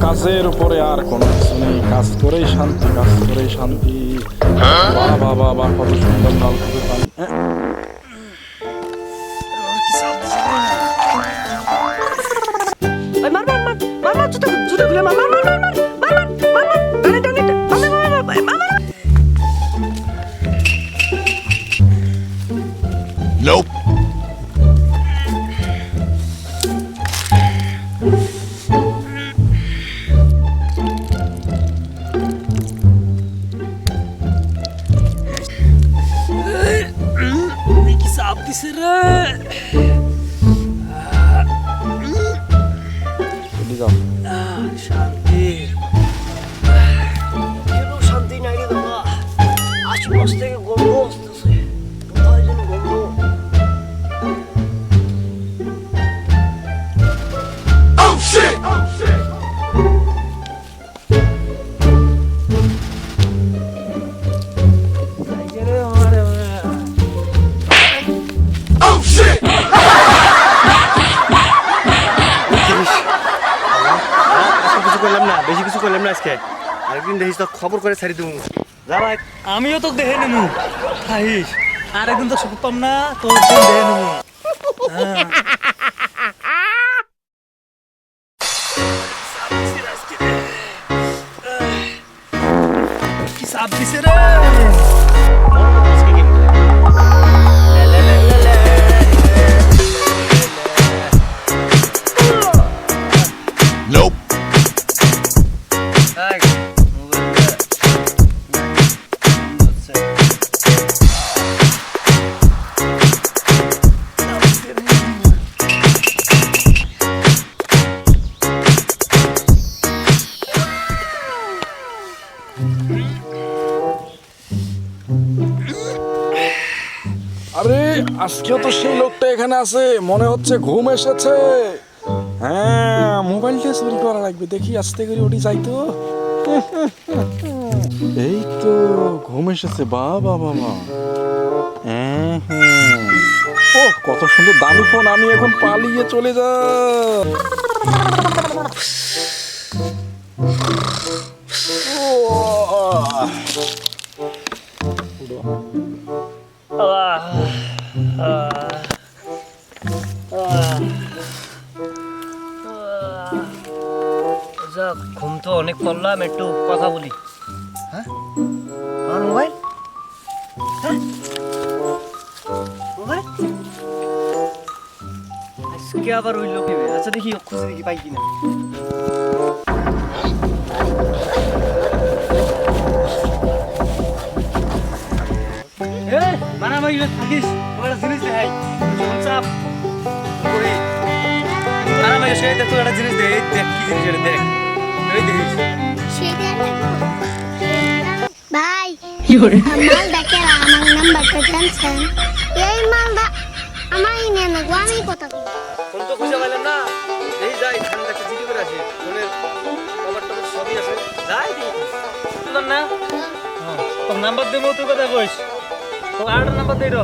কাজের উপরে আর কোনো কিছু নেই, কাজ করেই শান্তি, কাজ করেই শান্তি। বাবা বাবা কত সুন্দর নলকূপের পানি। Nope. কি চাপ দিছে রে। শান্তি কেন শান্তি নাই রে দাদা, আশপাশ থেকে গন্ধ আসতেছে, কোথায় যেন গন্ধ। Oh shit! Oh shit! Oh shit! কিছু করলাম না, বেশি কিছু করলাম না আজকে। আরেকদিন দেখিস তো খবর করে ছাড়ি দেবো। যা ভাই, আমিও তো দেখে নেবো খাইস, আরেকদিন তো সব পাম না, তোর দেখে নেবো। কি চাপ দিছে রে। Nope. আরে আজকেও তো সেই লোকটা এখানে আছে, মনে হচ্ছে ঘুম এসেছে। হ্যাঁ, মোবাইলটা চুরি করা লাগবে, দেখি আস্তে করে ওটি যাই তো। এই তো ঘুম এসেছে, বাবা বাবা। হ্যাঁ হ্যাঁ, ও কত সুন্দর দামি ফোন, আমি এখন পালিয়ে চলে যাই। ঘুম তো অনেক করলাম, একটু কথা বলি। হ্যাঁ, আমার মোবাইল, হ্যাঁ মোবাইল আজকে আবার ওই লোক। আচ্ছা দেখি খুঁজে দেখি পাই কিনা। মানা ভাই থাকিস, তোমার জিনিস দেখাই চাপ করে। মানা ভাই সে তোর একটা জিনিস দেখ, দেখ কি জিনিস এটা দেখ, ওই দেখিস। ভাই মাল দেখে আমার নাম্বারটা জানছেন, এই মালটা আমার নিয়ে নেবো, আমি কথা বলি। ফোন তো খুঁজে পাইলাম না, এই যাই খান একটা চিঠি করে আসি, ফোনের খবর টবর সবই আছে, যাই দিই না। তোর নাম্বার দেবো, তুই কথা কইস, তোর আরেকটা নাম্বার দেই র।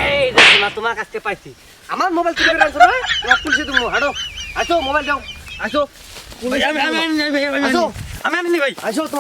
এই দেখো না, তোমার কাছ থেকে পাইছি, আমার মোবাইল চুরি করে আনছো না, তোমার পুলিশে তুমি হাঁটো, আসো মোবাইল দাও, আসো। আমি ভাই, আসো, আমি ভাই, আসো তো।